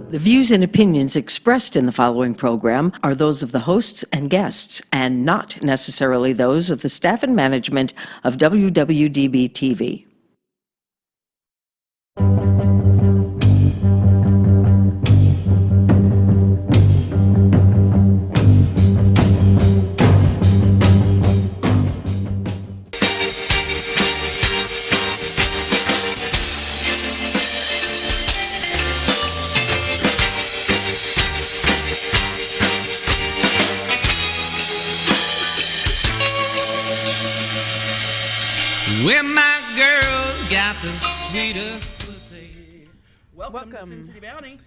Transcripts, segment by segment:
The views and opinions expressed in the following program are those of the hosts and guests, and not necessarily those of the staff and management of WWDB-TV. Where my girls got the sweetest pussy. Welcome. To SinCityBounty.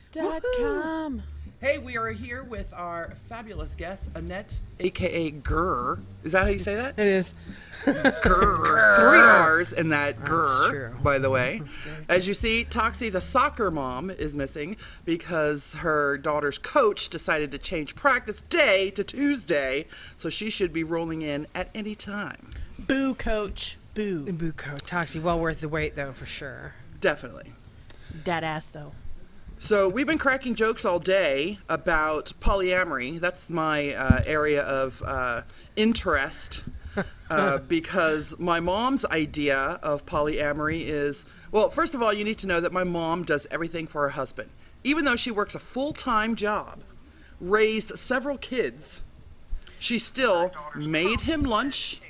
.com. Hey, we are here with our fabulous guest, Annette, a.k.a. Grrr. Is that how you say that? It is. Grrr. 3 R's in that Grrr, true. by the way. As you see, Toxie, the soccer mom, is missing because her daughter's coach decided to change practice day to Tuesday, so she should be rolling in at any time. Boo, coach. Boo. Boo, coach. Toxie, well worth the wait, though, for sure. Definitely. Dead ass, though. So we've been cracking jokes all day about polyamory. That's my area of interest because my mom's idea of polyamory is, well, first of all, you need to know that my mom does everything for her husband. Even though she works a full-time job, raised several kids, she still made him lunch.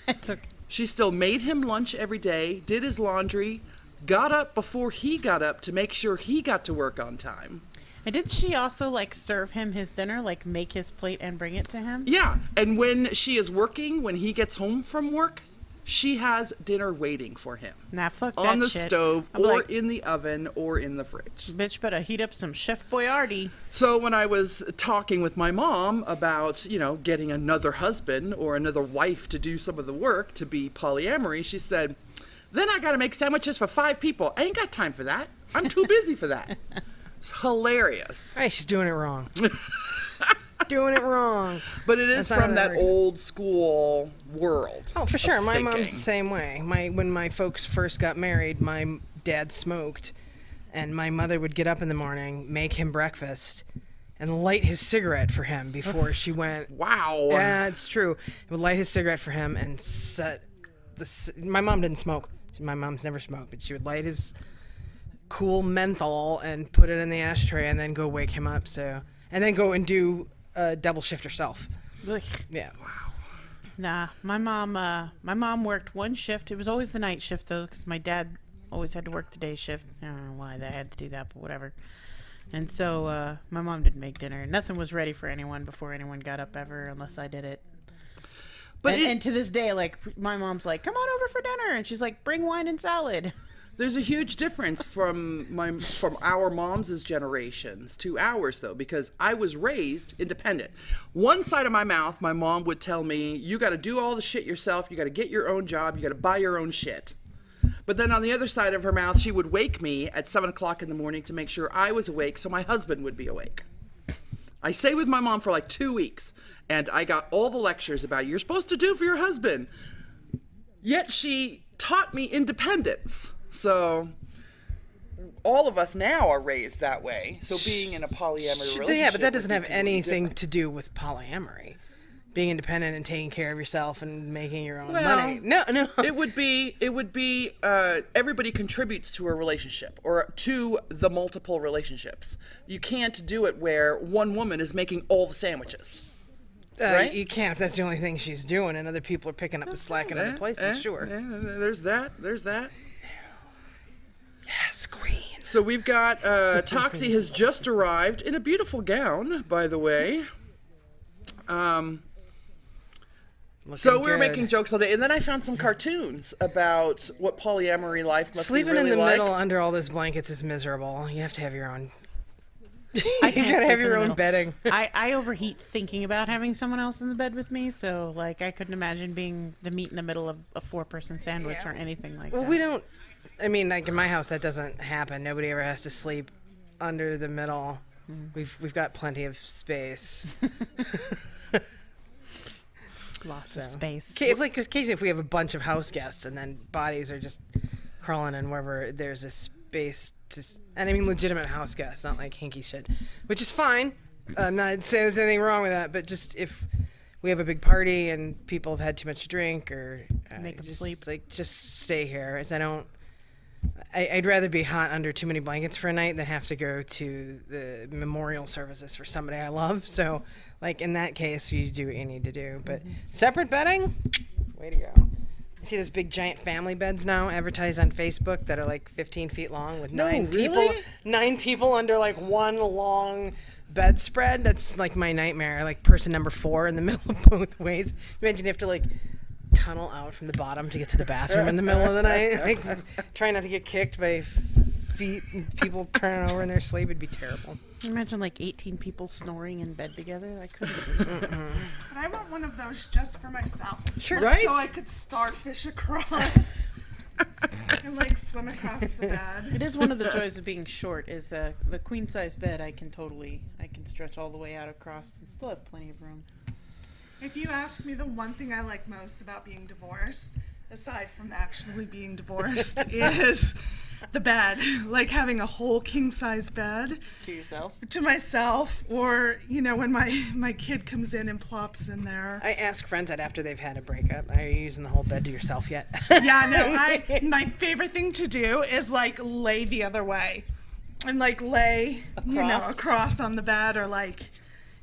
It's okay. She still made him lunch every day, did his laundry, got up before he got up to make sure he got to work on time. And did she also, like, serve him his dinner, like, make his plate and bring it to him? Yeah, and when she is working, when he gets home from work, she has dinner waiting for him. Nah, fuck that on the shit. stove, I'm or like, in the oven, or in the fridge. bitch better heat up some Chef Boyardee. So when I was talking with my mom about, getting another husband or another wife to do some of the work to be polyamory, she said, then I got to make sandwiches for 5 people. I ain't got time for that. I'm too busy for that. It's hilarious. Hey, she's doing it wrong. Doing it wrong. But it is That's from not that old school world. Oh, for sure. My mom's thinking. the same way. When my folks first got married, my dad smoked, and my mother would get up in the morning, make him breakfast, and light his cigarette for him before she went. Wow. Yeah, it's true. Would light his cigarette for him and set my mom didn't smoke. My mom's never smoked, but she would light his cool menthol and put it in the ashtray and then go wake him up. And then go and do a double shift herself. Ugh. Yeah. Wow. Nah, my mom worked one shift. It was always the night shift, though, because my dad always had to work the day shift. I don't know why they had to do that, but whatever. And so my mom didn't make dinner. Nothing was ready for anyone before anyone got up ever, unless I did it. But and to this day, like, my mom's like, come on over for dinner. And she's like, bring wine and salad. There's a huge difference from our moms' generations to ours, though, because I was raised independent. One side of my mouth, my mom would tell me, you got to do all the shit yourself. You got to get your own job. You got to buy your own shit. But then on the other side of her mouth, she would wake me at 7 o'clock in the morning to make sure I was awake so my husband would be awake. I stayed with my mom for like 2 weeks, and I got all the lectures about you're supposed to do for your husband. Yet she taught me independence. So all of us now are raised that way. So being in a polyamory relationship. Yeah, but that doesn't have anything to do with polyamory. Being independent and taking care of yourself and making your own money. No. It would be everybody contributes to a relationship or to the multiple relationships. You can't do it where one woman is making all the sandwiches. Right? You can't if that's the only thing she's doing and other people are picking up the slack in other places, sure. Yeah, there's that. Yes, queen. So we've got Toxie has just arrived in a beautiful gown, by the way. So we were making jokes all day, and then I found some cartoons about what polyamory life must Sleeping be really in the like. middle under all those blankets is miserable. You have to have your own. I You gotta have your own bedding. I overheat thinking about having someone else in the bed with me, so like I couldn't imagine being the meat in the middle of a 4-person sandwich or anything like that. Well, we don't. I mean, like in my house, that doesn't happen. Nobody ever has to sleep under the middle. We've got plenty of space. Lots of space. Occasionally, if we have a bunch of house guests and then bodies are just crawling in wherever there's a based, and I mean legitimate house guests, not like hinky shit, which is fine. I'm not saying there's anything wrong with that, but just if we have a big party and people have had too much to drink or Make them just, sleep. like just stay here, as I'd rather be hot under too many blankets for a night than have to go to the memorial services for somebody I love. So, like, in that case, you do what you need to do. But separate bedding, way to go. I see those big giant family beds now advertised on Facebook that are like 15 feet long with nine people under like one long bedspread. That's like my nightmare. Like person number 4 in the middle of both ways. Imagine you have to like tunnel out from the bottom to get to the bathroom in the middle of the night. Like trying not to get kicked by feet and people turning over in their sleep. It'd be terrible. Imagine like 18 people snoring in bed together. I couldn't. But I want one of those just for myself. Sure. Right? So I could starfish across and like swim across the bed. It is one of the joys of being short. Is the queen size bed? I can stretch all the way out across and still have plenty of room. If you ask me, the one thing I like most about being divorced, aside from actually being divorced, is the bed. Like having a whole king size bed To yourself. to myself, or when my kid comes in and plops in there. I ask friends that after they've had a breakup, are you using the whole bed to yourself yet? Yeah, no, my favorite thing to do is like lay the other way and like lay, Across? across on the bed or like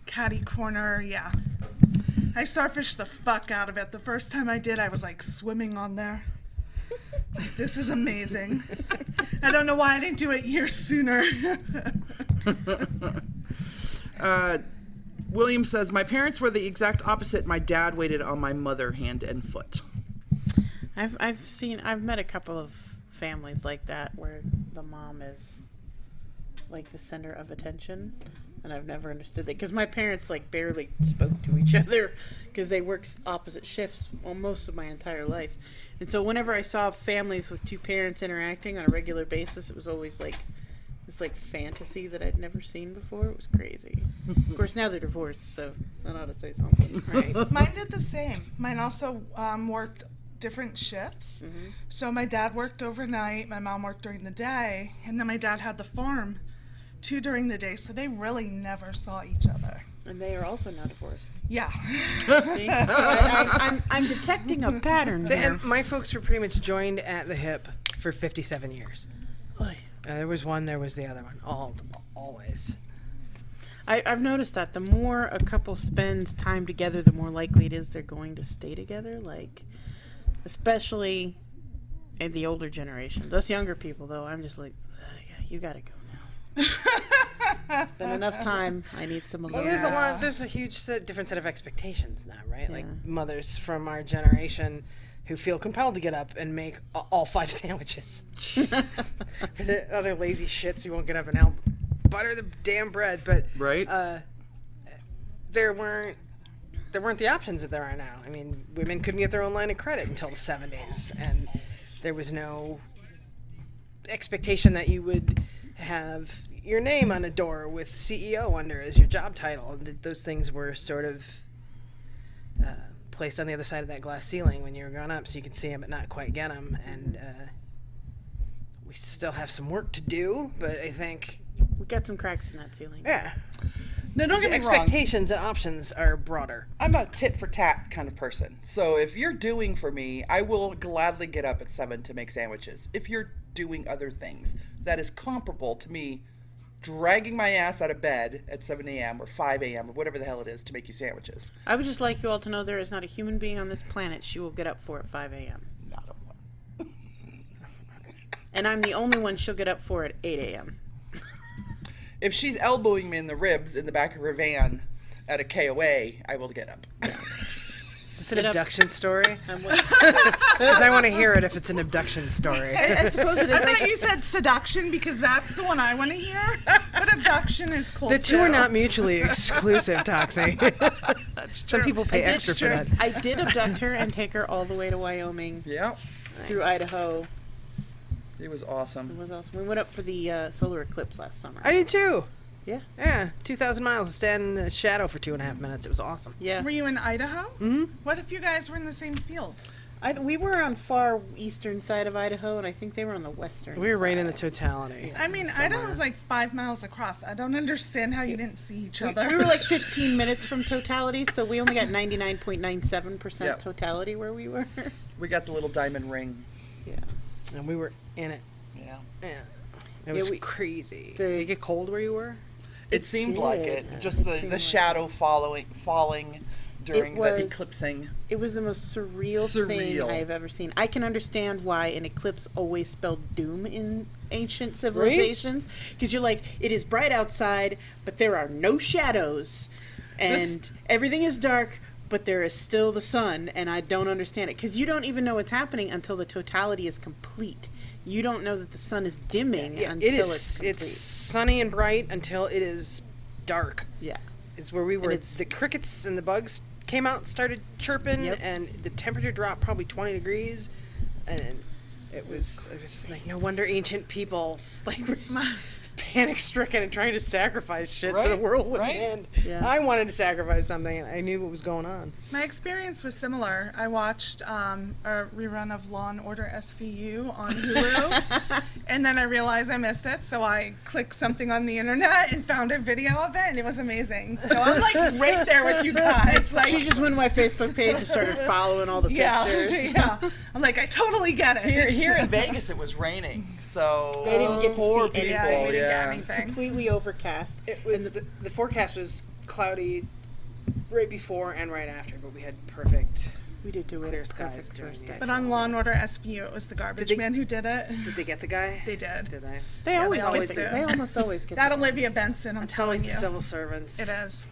catty corner. Yeah. I starfished the fuck out of it. The first time I did, I was like swimming on there. Like, this is amazing. I don't know why I didn't do it years sooner. William says, my parents were the exact opposite. My dad waited on my mother hand and foot. I've met a couple of families like that where the mom is like the center of attention, and I've never understood that because my parents like barely spoke to each other because they worked opposite shifts most of my entire life. And so whenever I saw families with two parents interacting on a regular basis, it was always like this like fantasy that I'd never seen before. It was crazy. Of course, now they're divorced, so I ought to say something. Right. Mine did the same. Mine also worked different shifts. Mm-hmm. So my dad worked overnight, my mom worked during the day, and then my dad had the farm too during the day, so they really never saw each other. And they are also now divorced. Yeah. See? I'm detecting a pattern So, here. and my folks were pretty much joined at the hip for 57 years. Oy. There was one, there was the other one. Always. I've noticed that the more a couple spends time together, the more likely it is they're going to stay together. Like, especially in the older generation. Those younger people, though, I'm just like, you gotta go now. It's been enough time. I need some alone. Well, there's a huge different set of expectations now, right? Like Yeah. mothers from our generation who feel compelled to get up and make all 5 sandwiches. For the other lazy shits who won't get up and help butter the damn bread. But Right. there weren't the options that there are now. I mean, women couldn't get their own line of credit until the 70s, and there was no expectation that you would have your name on a door with CEO under as your job title. And those things were sort of placed on the other side of that glass ceiling when you were growing up, so you could see them but not quite get them. And we still have some work to do, but I think We got some cracks in that ceiling. yeah, Now, don't get me wrong. expectations and options are broader. I'm a tit for tat kind of person. So if you're doing for me, I will gladly get up at 7 to make sandwiches. If you're doing other things, that is comparable to me dragging my ass out of bed at 7 a.m. or 5 a.m. or whatever the hell it is to make you sandwiches. I would just like you all to know there is not a human being on this planet she will get up for at 5 a.m. Not a one. And I'm the only one she'll get up for at 8 a.m. If she's elbowing me in the ribs in the back of her van at a KOA, I will get up. Is this an Get up. abduction story? I'm Because I want to hear it if it's an abduction story. I suppose it I is. thought you said seduction because that's the one I want to hear. But abduction is cool The two are too. not mutually exclusive, Toxie. Some people pay extra for that. I did abduct her and take her all the way to Wyoming Yeah, through Idaho. it was It awesome. was awesome. We went up for the solar eclipse last summer. I did too. Yeah. Yeah, 2,000 miles to stand in the shadow for 2.5 minutes. It was awesome. Yeah. Were you in Idaho? Mm-hmm. What if you guys were in the same field? We were on far eastern side of Idaho, and I think they were on the western. We were right in the side. totality. I mean, Idaho was like 5 miles across. I don't understand how you didn't see each other. We were like 15 minutes from totality, so we only got 99.97% Yep. totality where we were. We got the little diamond ring. Yeah. And we were in it. Yeah. Yeah. It was we- crazy. the- Did it get cold where you were? It seemed like did. it. Just the shadow falling during was- the eclipsing. It was the most surreal thing Surreal. I've ever seen. I can understand why an eclipse always spelled doom in ancient civilizations. Because you're like, it is bright outside, but there are no shadows. And everything is dark, but there is still the sun. And I don't understand it. Because you don't even know what's happening until the totality is complete. You don't know that the sun is dimming Yeah, until it is. it's complete. It's sunny and bright until it is dark. Yeah. Is where we were. it's- The crickets and the bugs came out and started chirping, Yep. and the temperature dropped probably 20 degrees, and it was just like, no wonder ancient people like were panic stricken and trying to sacrifice shit so the Right, world would right. end. Yeah. I wanted to sacrifice something, and I knew what was going on. My experience was similar. I watched a rerun of Law and Order SVU on Hulu, and then I realized I missed it, so I clicked something on the internet and found a video of it, and it was amazing. So I'm like right there with you guys. Like, She just went to my Facebook page and started following all the pictures. yeah. I'm like, I totally get it. Here in Vegas, it was raining, so They didn't get to poor see people. anything. Yeah, we didn't get Yeah. anything. Completely overcast. It was the forecast was cloudy right before and right after, but we had perfect. We did do it. Clear skies Perfect during first the day. But on Law and Order SVU, it was the garbage they- man who did it. Did they get the guy? They did. Did they? They Yeah, always they always get do. it. They almost always get That it. Olivia Benson, I'm It's always telling the you. civil servants. It is.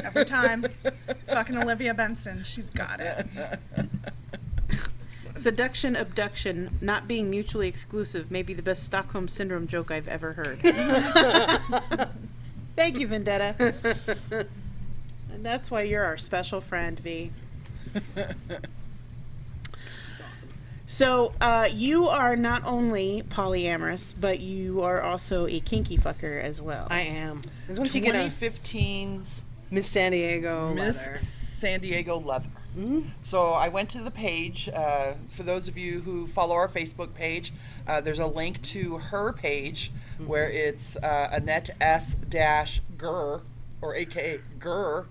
Every time. Fucking Olivia Benson. She's got it. Seduction Abduction, not being mutually exclusive, may be the best Stockholm Syndrome joke I've ever heard. Thank you, Vendetta. And that's why you're our special friend, V. So, you are not only polyamorous, but you are also a kinky fucker as well. I am. Once you get a 2015's Miss San Diego Miss leather. San Diego leather. So I went to the page. For those of you who follow our Facebook page, there's a link to her page where it's Annette S Grrr, or AKA Grrr.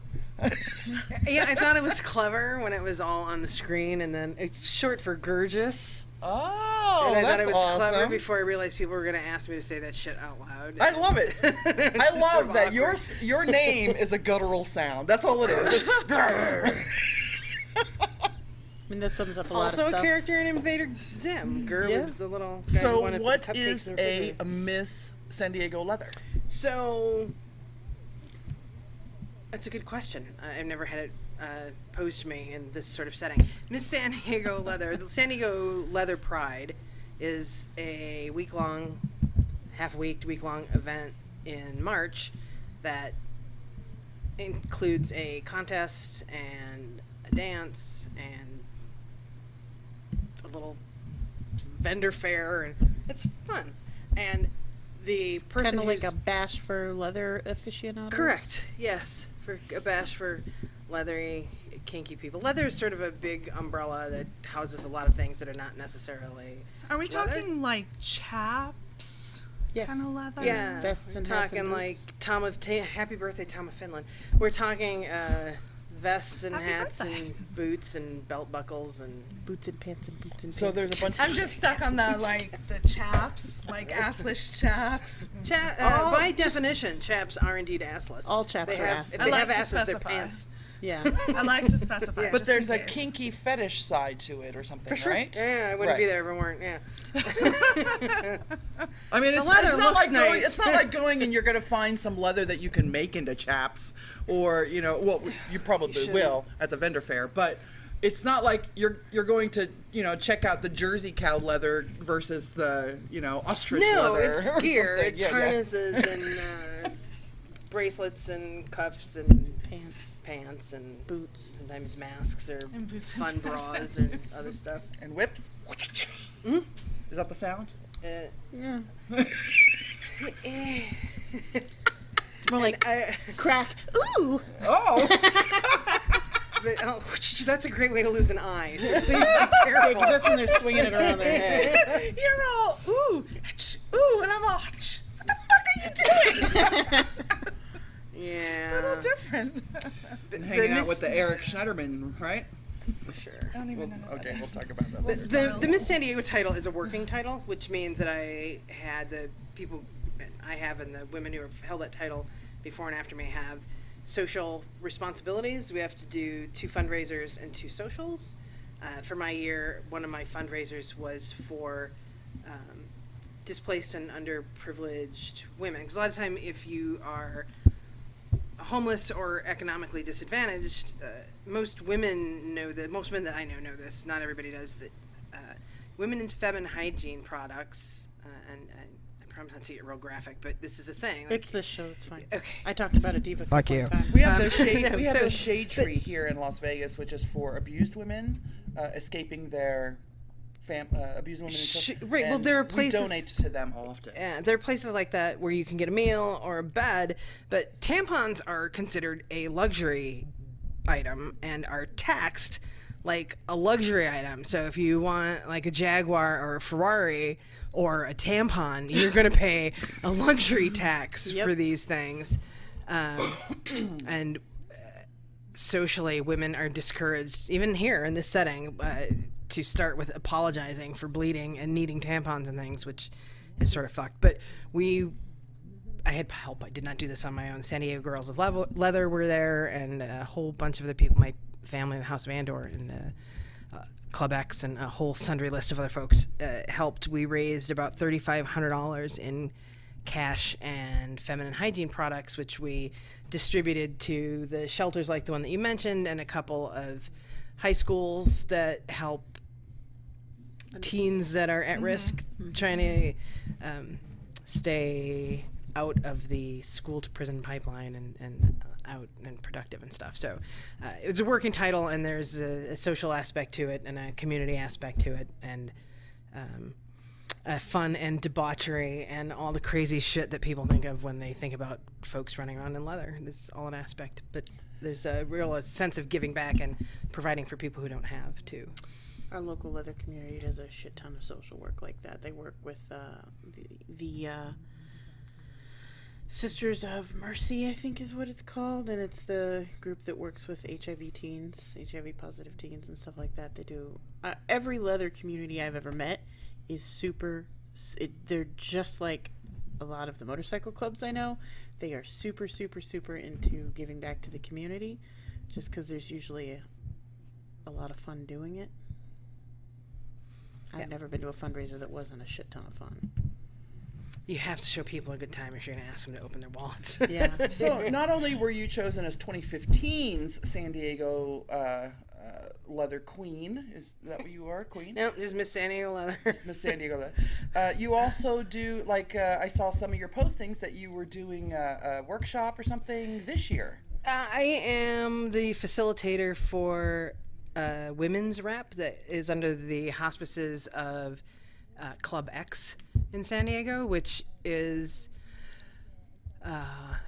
Yeah, I thought it was clever when it was all on the screen, and then it's short for Grrrgeous. Oh, And I that's thought it was awesome. clever before I realized people were going to ask me to say that shit out loud. I love it. I love so that awkward. your name is a guttural sound. That's all it is. It's Grrr. I mean, that sums up a lot Also of a stuff. character in Invader Zim. Grr Yeah. was the little guy who So wanted to what put is cupcakes in the a refrigerator. Miss San Diego leather? So, that's a good question. I've never had it posed to me in this sort of setting. Miss San Diego Leather, the San Diego Leather Pride is a week-long, half-week to week-long event in March that includes a contest and a dance and a little vendor fair, and it's fun. And the person Kind of like who's- a bash for leather aficionados. Correct. Yes, for a bash for leathery, kinky people. Leather is sort of a big umbrella that houses a lot of things that are not necessarily. Are we leather. talking like chaps? Yes. Kind of leather? Yeah, Vests we're and hats talking and like boots. Happy birthday, Tom of Finland. We're talking vests and Happy hats birthday. and boots and belt buckles and. Boots and pants and boots and So pants. there's a bunch. I'm just stuck on the the chaps, like assless chaps. By definition, chaps are indeed assless. All chaps they are have, assless. If I they like have to asses, they're specify. pants. Yeah. I like to specify. But just there's in a case. kinky fetish side to it or something, For sure. right? Yeah, I wouldn't Right. be there if it weren't. Yeah. I mean, it's, leather it's not looks like going. nice. It's not like going and you're going to find some leather that you can make into chaps, or well, you probably shouldn't. will at the vendor fair, but it's not like you're going to check out the Jersey cow leather versus the ostrich No, leather. it's or gear. something. It's Yeah, yeah. harnesses and bracelets and cuffs and pants and Boots. sometimes masks or And boots and fun bras and other stuff. And whips. Hmm? Is that the sound? Yeah. Eh. It's more like crack. Ooh. Oh. That's a great way to lose an eye. So please be careful. That's when they're swinging it around their head. You're all ooh, and I'm all what the fuck are you doing? Yeah. A little different. Been hanging out with the Eric Schneiderman, right? For sure. I don't even know. Okay, we'll talk about that later. The Miss San Diego title is a working title, which means that I had the people I have and the women who have held that title before and after me have social responsibilities. We have to do 2 fundraisers and 2 socials. For my year, one of my fundraisers was for displaced and underprivileged women. Because a lot of time, if you are homeless or economically disadvantaged, most women know that. Most men that I know this. Not everybody does that. Women in feminine hygiene products, and I promise not to get real graphic, but this is a thing. It's this show. It's fine. Okay. I talked about a diva. Fuck you. We have the shade. no, We have so- the shade tree here in Las Vegas, which is for abused women escaping their abused women. Right, well, there are places- we donate to them often. Yeah, there are places like that where you can get a meal or a bed, but tampons are considered a luxury item and are taxed like a luxury item. So if you want like a Jaguar or a Ferrari or a tampon, you're going to pay a luxury tax for these things. And socially, women are discouraged, even here in this setting, to start with apologizing for bleeding and needing tampons and things, which is sort of fucked. But I had help. I did not do this on my own. San Diego Girls of Leather were there, and a whole bunch of other people, my family, the House of Andor, and Club X, and a whole sundry list of other folks helped. We raised about $3,500 in cash and feminine hygiene products, which we distributed to the shelters like the one that you mentioned, and a couple of high schools that help teens that are at risk trying to stay out of the school to prison pipeline and out and productive and stuff. So it's a working title, and there's a social aspect to it and a community aspect to it, and fun and debauchery and all the crazy shit that people think of when they think about folks running around in leather. This is all an aspect, but there's a real sense of giving back and providing for people who don't have, too. Our local leather community does a shit ton of social work like that. They work with the Sisters of Mercy, I think is what it's called, and it's the group that works with HIV teens, HIV positive teens and stuff like that. They do every leather community I've ever met is super. They're just like a lot of the motorcycle clubs I know. They are super into giving back to the community, just because there's usually a lot of fun doing it. I've never been to a fundraiser that wasn't a shit ton of fun. You have to show people a good time if you're going to ask them to open their wallets. Yeah. So not only were you chosen as 2015's San Diego Leather Queen, is that what you are, Queen? No, just Miss San Diego Leather. Miss San Diego Leather. You also do, like, I saw some of your postings that you were doing a workshop or something this year. I am the facilitator for women's rep that is under the auspices of Club X in San Diego, which is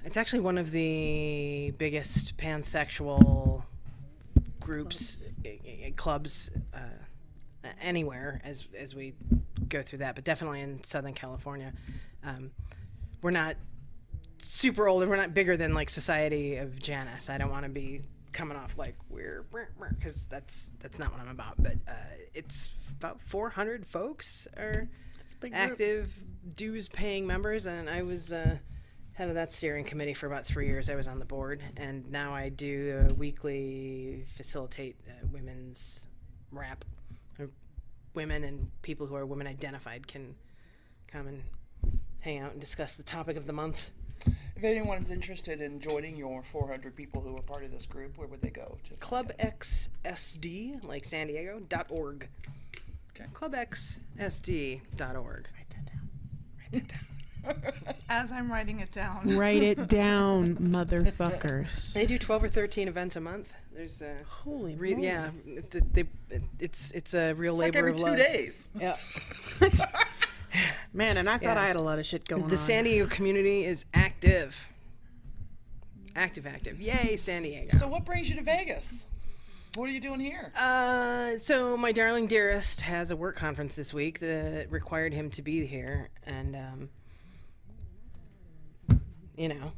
it's actually one of the biggest pansexual groups, clubs anywhere as we go through that, but definitely in Southern California. We're not super old, and we're not bigger than like Society of Janus. I don't want to be coming off like we're, because that's not what I'm about, but it's about 400 folks are active dues paying members, and I was head of that steering committee for about 3 years. I was on the board, and now I do weekly facilitate women's rap. Women and people who are women identified can come and hang out and discuss the topic of the month. If anyone's interested in joining your 400 people who are part of this group, where would they go? ClubXSD, like San Diego.org. Okay. ClubXSD.org. Write that down. Write that down. As I'm writing it down. Write it down, motherfuckers. They do 12 or 13 events a month. There's Holy moly. yeah, it's a real It's like labor every of 2 love. days. Yeah. Man, and I thought Yeah. I had a lot of shit going on. The San Diego community is active. Active. Yay, San Diego. So what brings you to Vegas? What are you doing here? So my darling dearest has a work conference this week that required him to be here, and you know,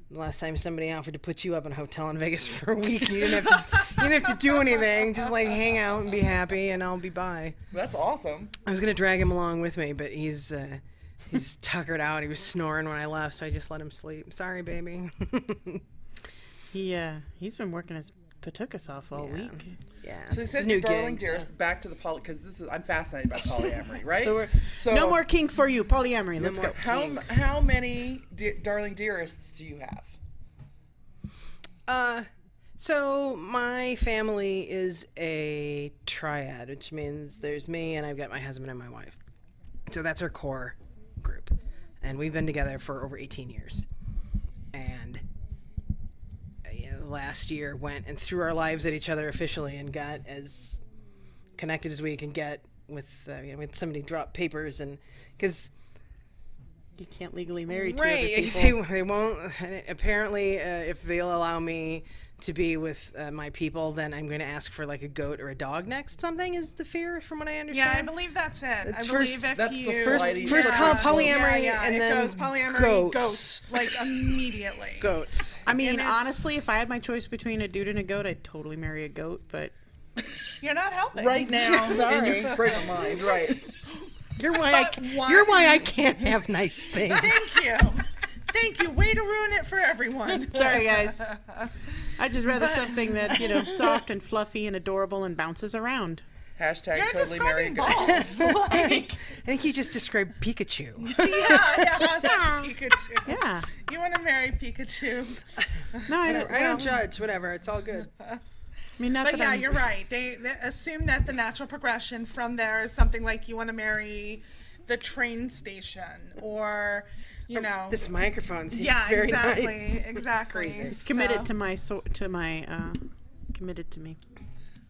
the last time somebody offered to put you up in a hotel in Vegas for a week, you didn't have to do anything, just like hang out and be happy, and I'll be by. That's awesome. I was gonna drag him along with me, but he's tuckered out. He was snoring when I left, so I just let him sleep. Sorry, baby. He's been working his patukas off all week. Yeah. So you said New darling gigs, dearest, back to the because I'm fascinated by polyamory, right? So no more kink for you. Polyamory. Let's go. How many darling dearests do you have? So my family is a triad, which means there's me and I've got my husband and my wife. So that's our core group. And we've been together for over 18 years. And last year went and threw our lives at each other officially and got as connected as we can get with when somebody dropped papers, and because you can't legally marry two right, other people. they won't. Apparently, if they'll allow me to be with my people, then I'm going to ask for like a goat or a dog next. Something is the fear, from what I understand. Yeah, I believe that's it. It's I believe if that's you the first call polyamory, and it then goes polyamory, goats. like immediately. Goats. I mean, And it's- honestly, if I had my choice between a dude and a goat, I'd totally marry a goat. But You're not helping. Right now, in your frame of mind, right? You're why I can't have nice things. Thank you. Thank you. Way to ruin it for everyone. sorry, guys. I'd just rather something that soft and fluffy and adorable and bounces around. Hashtag You're totally marry a describing goat. balls. I think you just described Pikachu. yeah, that's Pikachu. Yeah. You want to marry Pikachu. No, I don't judge. Whatever. It's all good. I mean, not But that yeah, I'm, you're right. They assume that the natural progression from there is something like you want to marry the train station, or This microphone seems yeah, very exactly, nice. exactly. It's crazy. It's committed to my committed to me.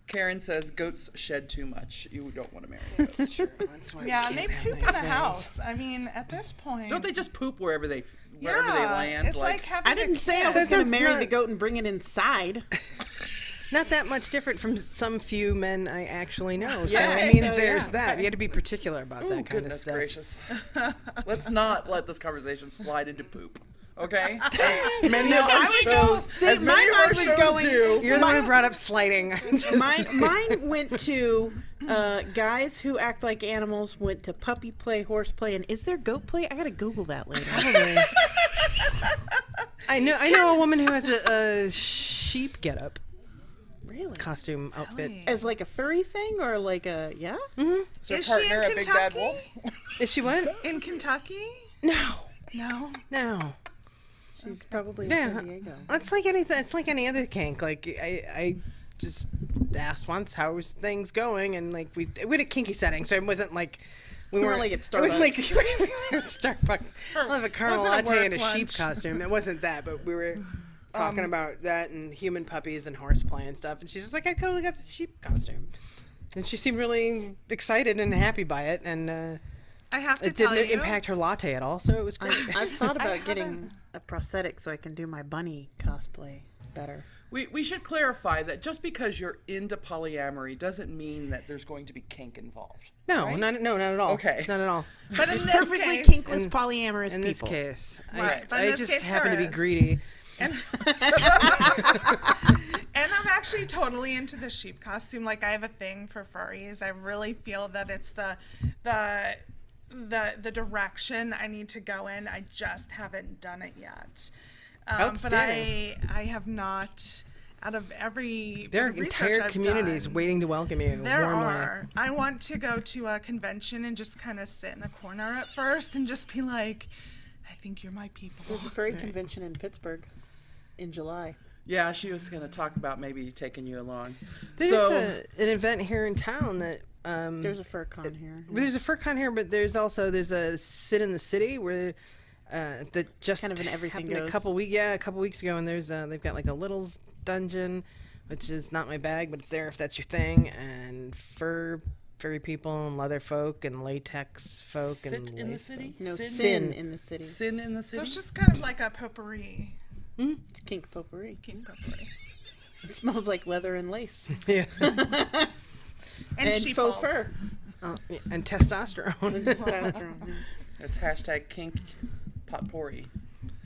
Karen says goats shed too much. You don't want to marry goats. That's why Yeah, we and they can't have poop in nice a things. house. I mean, at this point, Don't they just poop wherever they Yeah, land? it's like having I didn't a say I kid. was going to not- marry not- the goat and bring it inside. Not that much different from some few men I actually know. So Yeah, I mean, so, there's yeah. that. You had to be particular about Oh, that kind of goodness stuff. gracious. Let's not let this conversation slide into poop. Okay? Many of our I was shows, see, as many my of our mind was shows going- do. You're the one who brought up sliding. Mine went to guys who act like animals, went to puppy play, horse play, and is there goat play? I gotta Google that later. I know a woman who has a sheep getup Really? costume outfit. As like a furry thing or like a yeah? Is her Is she partner in a big bad Kentucky? wolf? Is she what? in Kentucky. No, No. no. She's probably in Yeah, San Diego. it's like anything. It's like any other kink. Like I just asked once how's things going, and like we had a kinky setting, so it wasn't like we weren't weren't like at It was like Starbucks. we were at Starbucks. I'll have a caramel Wasn't a latte work and a sheep lunch. costume. It wasn't that, but we were talking about that and human puppies and horseplay and stuff. And she's just like, I totally got this sheep costume, and she seemed really excited and happy by it, and I have to it tell didn't you. impact her latte at all. So it was great. I've thought about haven't- getting a prosthetic so I can do my bunny cosplay better. We should clarify that just because you're into polyamory doesn't mean that there's going to be kink involved. No, right? not at all. Okay. Not at all. But in this Perfectly case, kinkless polyamorous In this people. case, Right, but in I this just case happen to there be is. greedy. and I'm actually totally into the sheep costume. Like, I have a thing for furries. I really feel that it's the direction I need to go in. I just haven't done it yet. But Outstanding. I have not. Out of every There are bit of research entire I've communities done, waiting to welcome you There warmly. are. I want to go to a convention and just kind of sit in a corner at first and just be like, I think you're my people. There's a furry convention in Pittsburgh in July. Yeah, she was going to talk about maybe taking you along. There's So, an event here in town that There's a furcon here. there's a furcon here, but there's a sit in the city where that just kind of an everything happened goes. a couple weeks ago, and there's they've got like a Little's dungeon, which is not my bag, but it's there if that's your thing, and furry people and leather folk and latex folk sit and in the lace city? No, Sin? sin in the city. Sin in the So city? it's just kind of like a potpourri. It's kink potpourri. King potpourri. It smells like leather and lace. Yeah. And sheep balls. fur. Yeah, and testosterone. Testosterone, yeah. It's hashtag kink potpourri.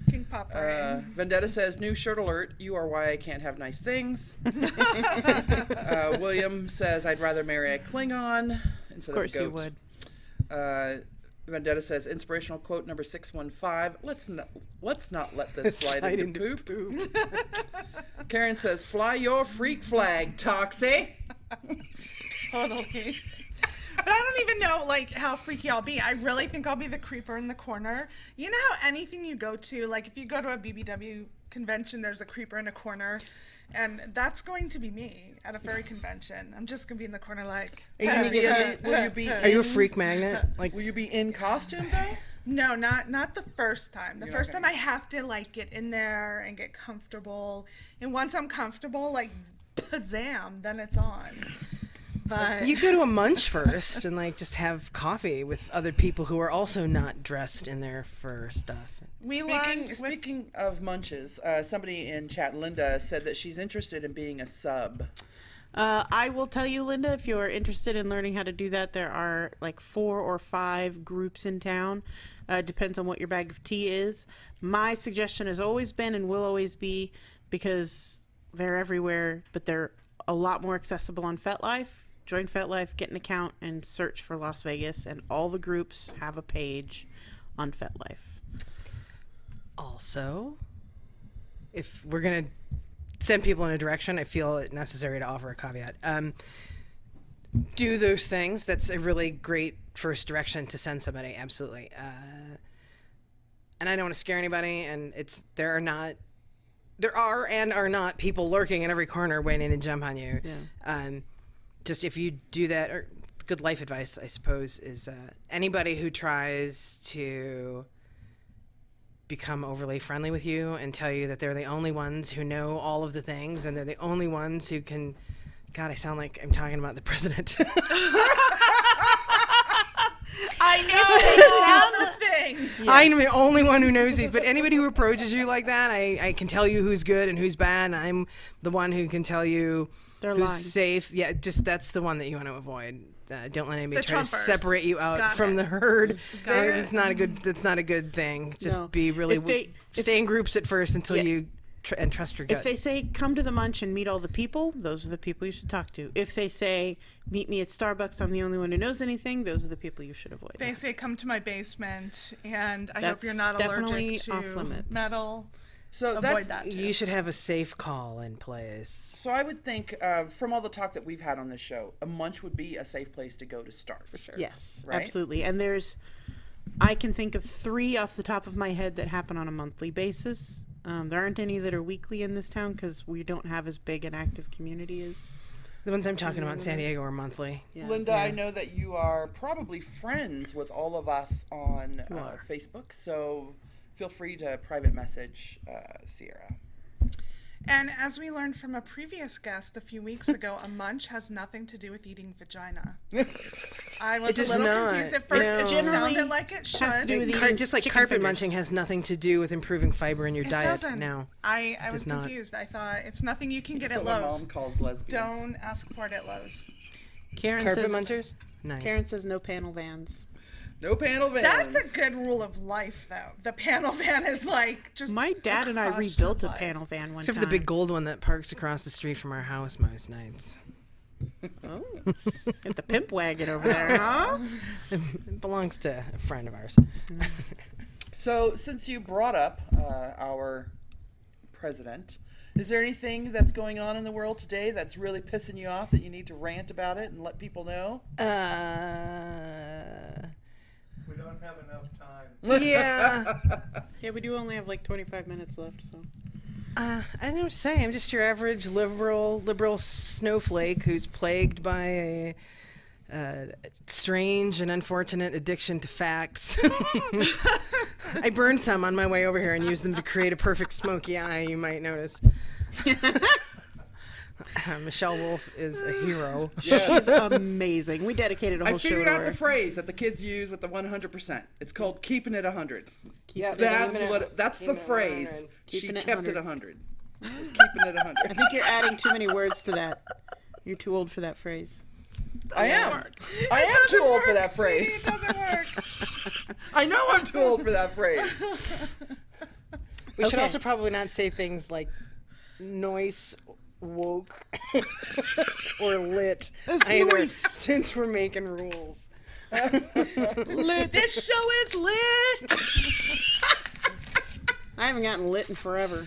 King Papa. Vendetta says, new shirt alert. You are why I can't have nice things. William says, I'd rather marry a Klingon instead Of course of a you goat. would. Vendetta says, inspirational quote number 615. Let's not let this slide into poop. Karen says, fly your freak flag, Toxie. Totally. But I don't even know, like, how freaky I'll be. I really think I'll be the creeper in the corner. You know how anything you go to, like, if you go to a BBW convention, there's a creeper in a corner, and that's going to be me at a furry convention. I'm just going to be in the corner, like... Are you a freak magnet? Like, Will you be in costume, though? No, not the first time. The You're first not time I have to, like, get in there and get comfortable. And once I'm comfortable, like, bazam, then it's on. But you go to a munch first and like just have coffee with other people who are also not dressed in their fur stuff. Speaking of munches, somebody in chat, Linda, said that she's interested in being a sub. I will tell you, Linda, if you're interested in learning how to do that, there are like 4 or 5 groups in town. Depends on what your bag of tea is. My suggestion has always been and will always be, because they're everywhere, but they're a lot more accessible on FetLife. Join FetLife, get an account, and search for Las Vegas, and all the groups have a page on FetLife. Also, if we're going to send people in a direction, I feel it necessary to offer a caveat. Do those things. That's a really great first direction to send somebody, absolutely. And I don't want to scare anybody, and there are and are not people lurking in every corner waiting to jump on you. Yeah. Just if you do that, or good life advice, I suppose, is anybody who tries to become overly friendly with you and tell you that they're the only ones who know all of the things and they're the only ones who can... God, I sound like I'm talking about the president. I know all the things. Yes. I'm the only one who knows these, but anybody who approaches you like that, I can tell you who's good and who's bad, and I'm the one who can tell you They're who's lying. safe. Yeah, just that's the one that you want to avoid. Don't let anybody The try to Trumpers. separate you out Got from it. the herd. Got it. It's not a good. That's not a good thing. Just No. be really If stay in groups at first until Yeah. you and trust your gut. If they say, come to the munch and meet all the people, those are the people you should talk to. If they say, meet me at Starbucks, I'm the only one who knows anything, those are the people you should avoid. They say come to my basement, and I hope That's you're not definitely allergic off to limits. metal. So Avoid that too. You should have a safe call in place. So I would think, from all the talk that we've had on this show, a munch would be a safe place to go to start. For sure. Yes, Right? absolutely. And I can think of 3 off the top of my head that happen on a monthly basis. There aren't any that are weekly in this town because we don't have as big an active community as... The ones I'm talking about in San Diego are monthly. Yeah. Linda, I know that you are probably friends with all of us on Facebook, so feel free to private message Sierra. And as we learned from a previous guest a few weeks ago, a munch has nothing to do with eating vagina. I was It a does little not. confused at first. No. It Generally sounded like it should. has to do with eating Just like chicken carpet fingers. munching has nothing to do with improving fiber in your It diet. doesn't. No. I was does not. confused. I thought it's nothing you can get That's at what my Lowe's. mom calls lesbians. Don't ask for it at Lowe's. Karen Carpet says, munchers? Nice. Karen says no panel vans. No panel vans. That's a good rule of life, though. The panel van is like just. My dad and I a caution rebuilt of a life. panel van one Except time. for the big gold one that parks across the street from our house most nights. Oh, get the pimp wagon over there, huh? It belongs to a friend of ours. So, since you brought up our president, is there anything that's going on in the world today that's really pissing you off that you need to rant about it and let people know? We don't have enough time. Yeah. Yeah, we do only have like 25 minutes left, so. I don't know what to say. I'm just your average liberal snowflake who's plagued by a strange and unfortunate addiction to facts. I burned some on my way over here and used them to create a perfect smoky eye, you might notice. Michelle Wolf is a hero. Yes. Amazing. We dedicated a whole I show figured to out the her. phrase that the kids use with the 100%. It's called keeping it 100. Yeah, That's the phrase. Keeping She it kept 100. it 100. Just keeping it 100. I think you're adding too many words to that. You're too old for that phrase. I am. I am too old for that phrase. It doesn't work. I know I'm too old for that phrase. We should Okay. also probably not say things like noise, woke, or lit either, since we're making rules. Lit. This show is lit. I haven't gotten lit in forever.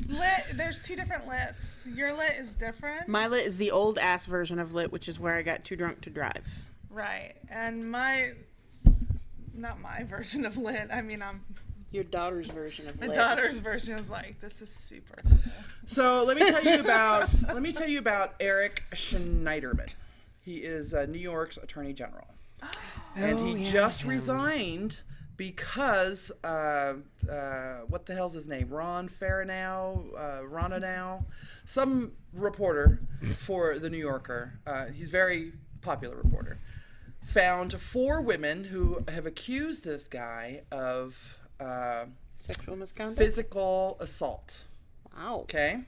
Lit. There's two different lits. Your lit is different. My lit is the old ass version of lit, which is where I got too drunk to drive. Right. And not my version of lit. I mean, Your daughter's version of my lit. daughter's version is like, this is super. So let me tell you about Eric Schneiderman. He is New York's Attorney General, and he just resigned because what the hell's his name? Ron Ronanow, some reporter for the New Yorker. He's a very popular reporter. Found 4 women who have accused this guy of Sexual misconduct? physical assault. Wow. Okay.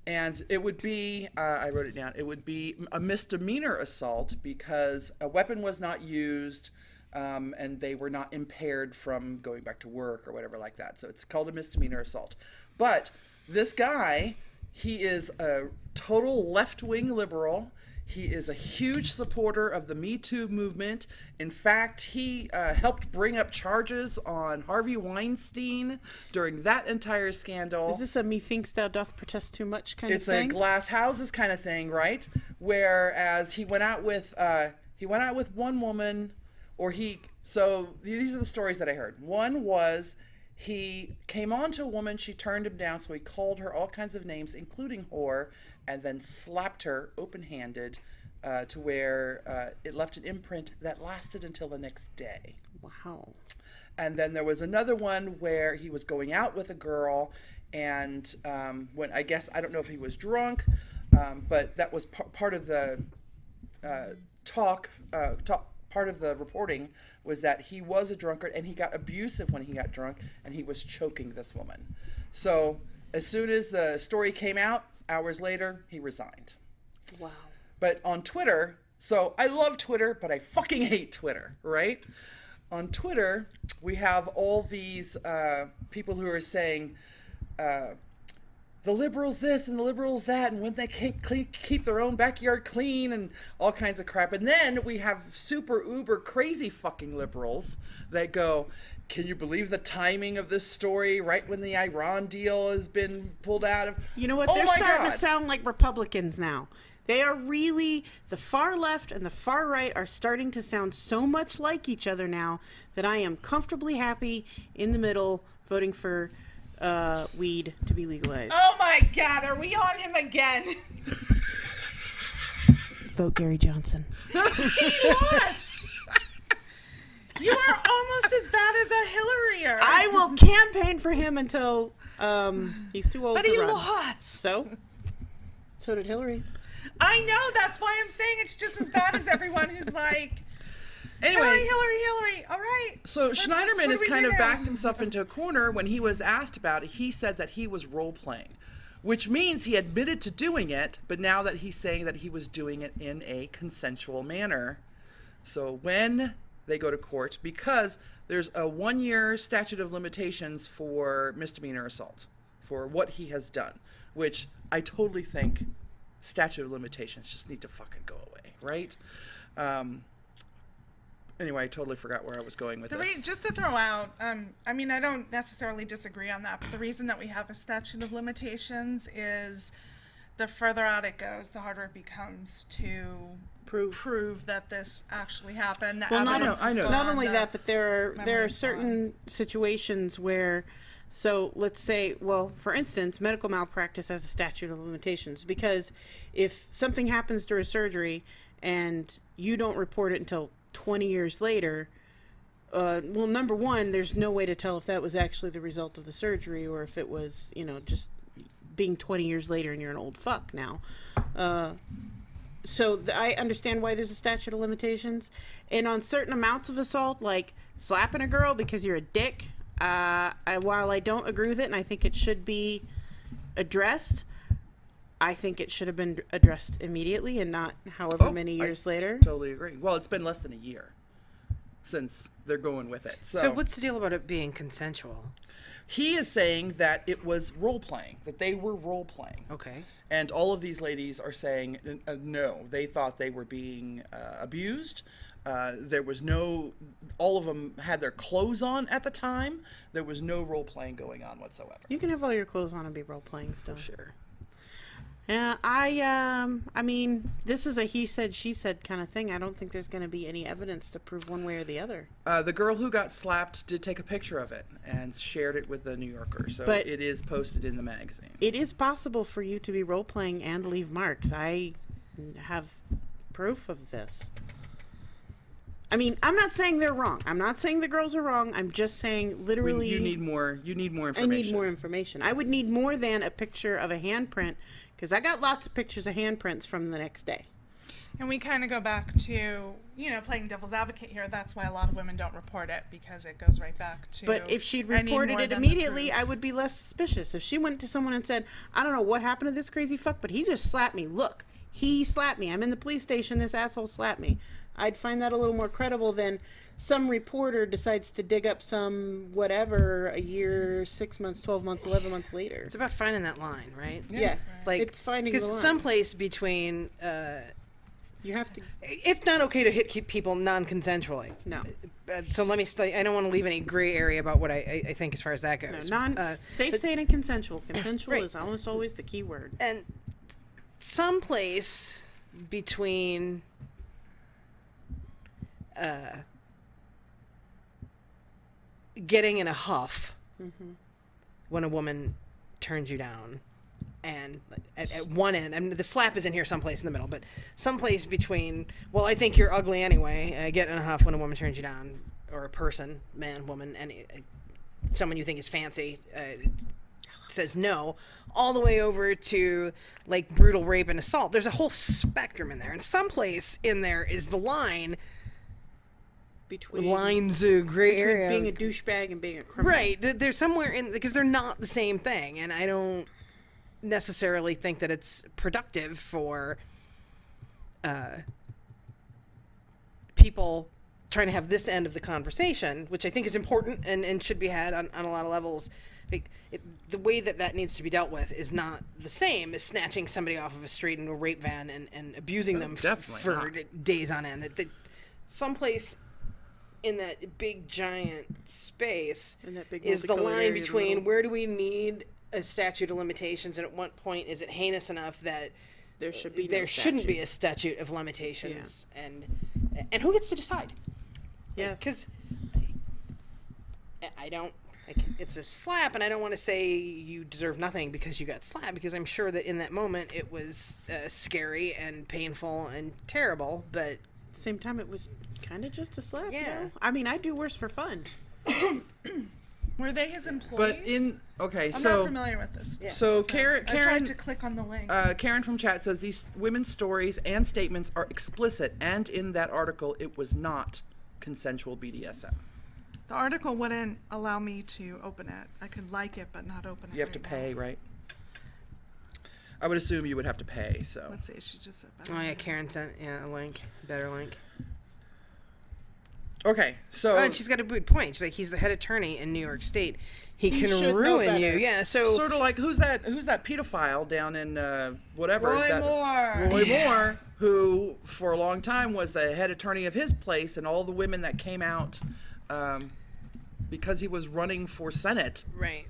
And it would be, I wrote it down, it would be a misdemeanor assault because a weapon was not used and they were not impaired from going back to work or whatever like that. So it's called a misdemeanor assault. But this guy, he is a total left-wing liberal. He is a huge supporter of the Me Too movement. In fact, he helped bring up charges on Harvey Weinstein during that entire scandal. Is this a methinks thou doth protest too much kind of It's thing? a glass houses kind of thing, right? Whereas he went out with one woman, so these are the stories that I heard. One was he came on to a woman, she turned him down, so he called her all kinds of names, including whore, and then slapped her open-handed to where it left an imprint that lasted until the next day. Wow. And then there was another one where he was going out with a girl, and when I don't know if he was drunk, but that was part of the part of the reporting was that he was a drunkard and he got abusive when he got drunk, and he was choking this woman. So as soon as the story came out, hours later, he resigned. Wow. But on Twitter, so I love Twitter, but I fucking hate Twitter, right? On Twitter, we have all these people who are saying, the liberals this and the liberals that, and when they keep their own backyard clean and all kinds of crap. And then we have super uber crazy fucking liberals that go, can you believe the timing of this story right when the Iran deal has been pulled out of? You know what? Oh They're my starting God. to sound like Republicans now. They are really, the far left and the far right are starting to sound so much like each other now that I am comfortably happy in the middle voting for weed to be legalized. Oh my God, are we on him again? Vote Gary Johnson. He lost. You are almost as bad as a Hillary-er. I will campaign for him until he's too old But to he run. lost. So did Hillary. I know, that's why I'm saying it's just as bad as everyone who's like, Anyway, Hillary, all right. so What Schneiderman do has we kind do of now? backed himself into a corner. When he was asked about it, he said that he was role-playing, which means he admitted to doing it, but now that he's saying that he was doing it in a consensual manner. So when they go to court, because there's a 1-year statute of limitations for misdemeanor assault, for what he has done, which I totally think statute of limitations just need to fucking go away, right? Anyway, I totally forgot where I was going with this. Just to throw out, I mean, I don't necessarily disagree on that, but the reason that we have a statute of limitations is the further out it goes, the harder it becomes to prove that this actually happened. Well, not, evidence is not gone, only the that, but there are memory's certain situations where, so let's say, well, for instance, medical malpractice has a statute of limitations, because if something happens during surgery and you don't report it until 20 years later, well, number one, there's no way to tell if that was actually the result of the surgery or if it was, just being 20 years later and you're an old fuck now. So I understand why there's a statute of limitations. And on certain amounts of assault, like slapping a girl because you're a dick, While I don't agree with it, and I think it should be addressed, I think it should have been addressed immediately and not however many years later. Totally agree. Well, it's been less than a year since they're going with it. So what's the deal about it being consensual? He is saying that it was role playing, that they were role playing. Okay. And all of these ladies are saying no, they thought they were being abused. There was no, all of them had their clothes on at the time. There was no role playing going on whatsoever. You can have all your clothes on and be role playing still. Sure. Yeah, I mean, this is a he said, she said kind of thing. I don't think there's going to be any evidence to prove one way or the other. The girl who got slapped did take a picture of it and shared it with the New Yorker, so But it is posted in the magazine. It is possible for you to be role playing and leave marks. I have proof of this. I mean, I'm not saying they're wrong. I'm not saying the girls are wrong. I'm just saying literally. You need more. You need more I information. need more information. I would need more than a picture of a handprint, because I got lots of pictures of handprints from the next day. And we kind of go back to, playing devil's advocate here. That's why a lot of women don't report it, because it goes right back to. But if she'd I need reported more it than the immediately, proof. I would be less suspicious. If she went to someone and said, I don't know what happened to this crazy fuck, but he just slapped me. Look, he slapped me. I'm in the police station. This asshole slapped me. I'd find that a little more credible than some reporter decides to dig up some whatever a year, 6 months, 12 months, 11 months later. It's about finding that line, right? Yeah. Like, It's finding the because line. someplace between. You have to. It's not okay to hit people non-consensually. No. So let me. I don't want to leave any gray area about what I think as far as that No, goes. safe, but- sane, and consensual. Consensual Right. is almost always the key word. And someplace between getting in a huff when a woman turns you down, and at one end, I mean, the slap is in here someplace in the middle, but someplace between, well, I think you're ugly anyway, get in a huff when a woman turns you down, or a person, man, woman, any someone you think is fancy, says no, all the way over to like brutal rape and assault. There's a whole spectrum in there, and someplace in there is the line Between lines gray area being a douchebag and being a criminal. right. There's somewhere in, because they're not the same thing, and I don't necessarily think that it's productive for people trying to have this end of the conversation, which I think is important and should be had on a lot of levels. The way that needs to be dealt with is not the same as snatching somebody off of a street in a rape van and abusing them definitely for not. days on end. Someplace in that big giant space In that big is the multicolored line area in the between middle. where do we need a statute of limitations, and at what point is it heinous enough that There should be no there shouldn't be statute. a statute of limitations, and who gets to decide? Yeah. Because I don't. Like, it's a slap, and I don't want to say you deserve nothing because you got slapped, because I'm sure that in that moment it was scary and painful and terrible, but At the same time, it was kind of just a slap. Yeah. I mean, I do worse for fun. Were they his employees? But I'm so not familiar with this. so Karen I tried to click on the link. Karen from chat says these women's stories and statements are explicit, and in that article it was not consensual BDSM. The article wouldn't allow me to open it. I could like it, but not open it. You have to right pay, now. right? I would assume you would have to pay. So Let's see. She just said. oh yeah, Karen sent a link, better link. okay, so Oh, and she's got a good point. She's like, he's the head attorney in New York State. He should can know ruin you. better. Yeah. So sort of like who's that pedophile down in whatever Roy that Moore. Roy Moore, who for a long time was the head attorney of his place, and all the women that came out because he was running for Senate. right.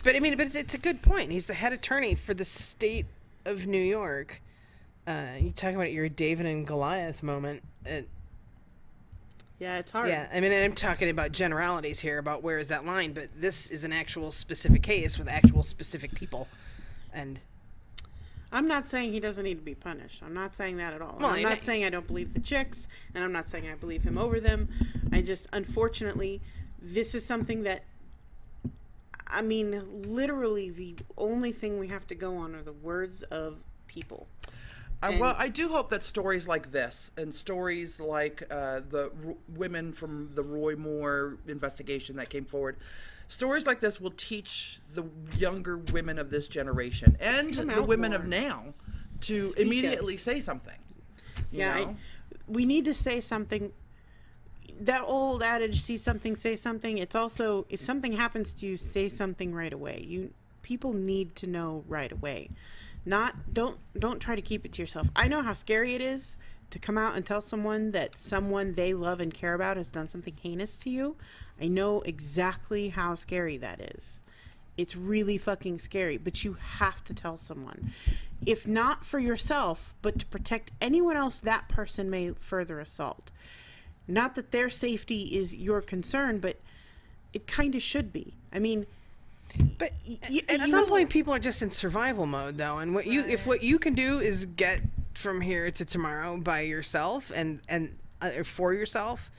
But I mean, but it's a good point. He's the head attorney for the state of New York. You talk about your David and Goliath moment. Yeah, it's hard. Yeah, I mean, I'm talking about generalities here about where is that line, but this is an actual specific case with actual specific people, and I'm not saying he doesn't need to be punished. I'm not saying that at all. Well, I'm I not know- saying I don't believe the chicks, and I'm not saying I believe him over them. I just, unfortunately, this is something that, I mean, literally the only thing we have to go on are the words of people. Well, I do hope that stories like this and stories like the women from the Roy Moore investigation that came forward, stories like this will teach the younger women of this generation and the women of now to immediately say something. You know? We need to say something. That old adage, see something, say something. It's also, if something happens to you, say something right away. People need to know right away. Don't try to keep it to yourself. I know how scary it is to come out and tell someone that someone they love and care about has done something heinous to you. I know exactly how scary that is. It's really fucking scary, but you have to tell someone. If not for yourself, but to protect anyone else that person may further assault. Not that their safety is your concern, but it kind of should be. I mean, but at some point, people are just in survival mode, though. And if what you can do is get from here to tomorrow by yourself and for yourself,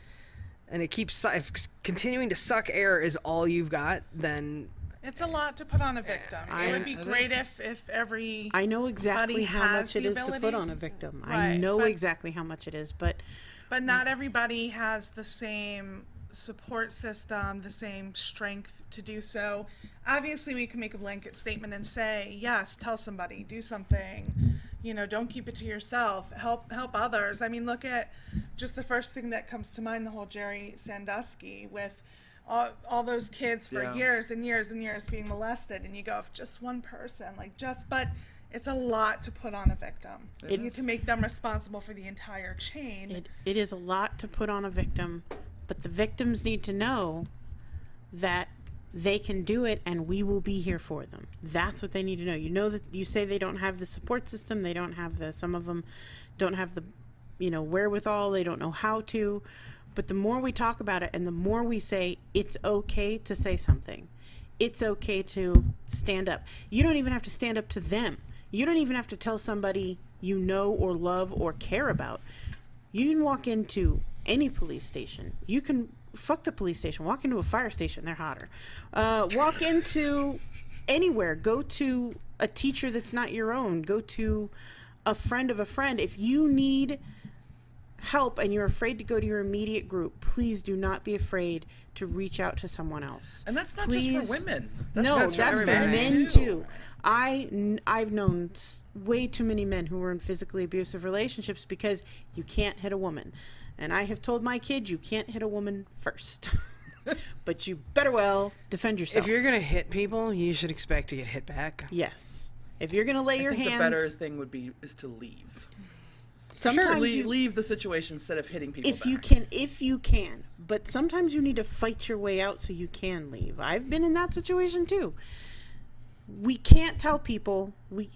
and it keeps if continuing to suck air is all you've got, then it's a lot to put on a victim. It would be great if every I know exactly how much it is to put on a victim. I know exactly how much it is, but not everybody has the same support system, the same strength to do so. Obviously, we can make a blanket statement and say, yes, tell somebody, do something. Don't keep it to yourself. Help others. I mean, look at just the first thing that comes to mind, the whole Jerry Sandusky with all those kids for years and years and years being molested. And you go, if just one person, but it's a lot to put on a victim. To make them responsible for the entire chain. It is a lot to put on a victim, but the victims need to know that they can do it and we will be here for them. That's what they need to know. That you say they don't have the support system, they don't have some of them don't have the, wherewithal, they don't know how to. But the more we talk about it and the more we say it's okay to say something, it's okay to stand up. You don't even have to stand up to them. You don't even have to tell somebody you know or love or care about. You can walk into any police station. You can fuck the police station. Walk into a fire station. They're hotter. Walk into anywhere. Go to a teacher that's not your own. Go to a friend of a friend. If you need help and you're afraid to go to your immediate group, please do not be afraid to reach out to someone else. And that's not just for women. That's for men too. I've known way too many men who were in physically abusive relationships because you can't hit a woman. And I have told my kid, you can't hit a woman first. But you better well defend yourself. If you're going to hit people, you should expect to get hit back. Yes. If you're going to lay your hands... the better thing is to leave. Sometimes leave the situation instead of hitting people if you can. But sometimes you need to fight your way out so you can leave. I've been in that situation too. We can't tell people,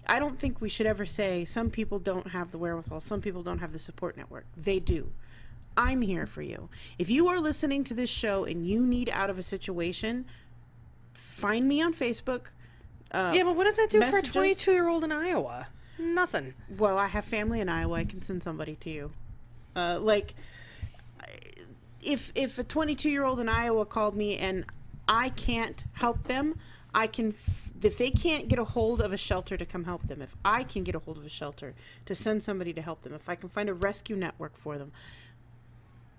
I don't think we should ever say some people don't have the wherewithal, some people don't have the support network. They do. I'm here for you. If you are listening to this show and you need out of a situation, find me on Facebook. Yeah, but what does that do for a 22-year-old in Iowa? Nothing. Well, I have family in Iowa. I can send somebody to you. If a 22-year-old in Iowa called me and I can't help them, if they can't get a hold of a shelter to come help them, if I can get a hold of a shelter to send somebody to help them, if I can find a rescue network for them,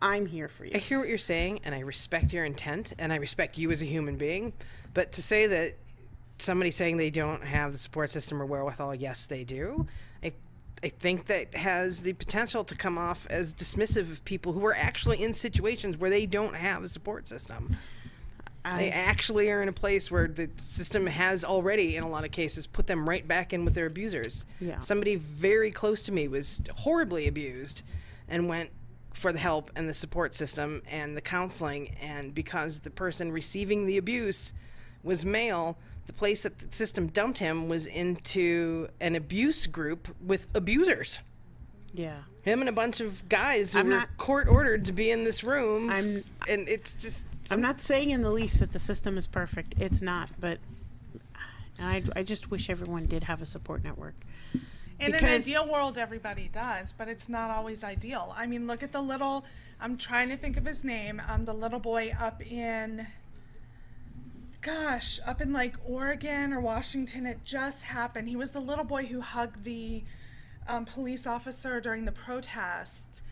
I'm here for you. I hear what you're saying, and I respect your intent, and I respect you as a human being. But to say that somebody saying they don't have the support system or wherewithal, yes, they do. I think that has the potential to come off as dismissive of people who are actually in situations where they don't have a support system. They actually are in a place where the system has already, in a lot of cases, put them right back in with their abusers. Yeah. Somebody very close to me was horribly abused and went for the help and the support system and the counseling, and because the person receiving the abuse was male, the place that the system dumped him was into an abuse group with abusers. Yeah. Him and a bunch of guys who were court ordered to be in this room. And it's just... I'm not saying in the least that the system is perfect. It's not, but I just wish everyone did have a support network. In an ideal world, everybody does, but it's not always ideal. I mean, look at I'm trying to think of his name, the little boy up in like Oregon or Washington. It just happened. He was the little boy who hugged the police officer during the protest,